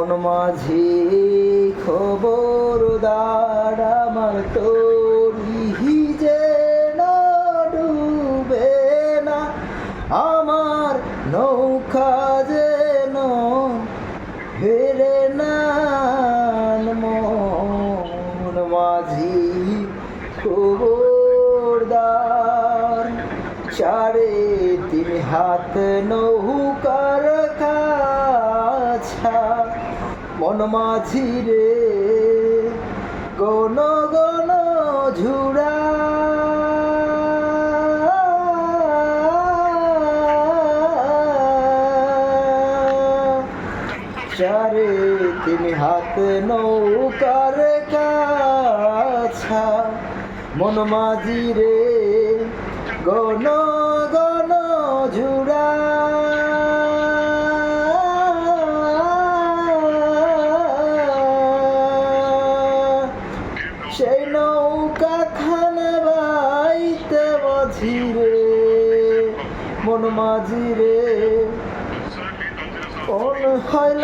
মন মাঝি খবরদার আমার তরি যেন ডুবে না, আমার নৌকা যেন ফেরে না। মন মাঝি খবরদার, চারে তিন হাত নৌকার কাছা, মন মাঝি রে গণ গণ ঝুড়া। চারে তিন হাত নৌকার কাছা, মন মাঝি রে গণ গণ ঝুড়া। সেই নৌকা খানে বাইতে মাঝি রে, মন মাঝি রে কোন হইল।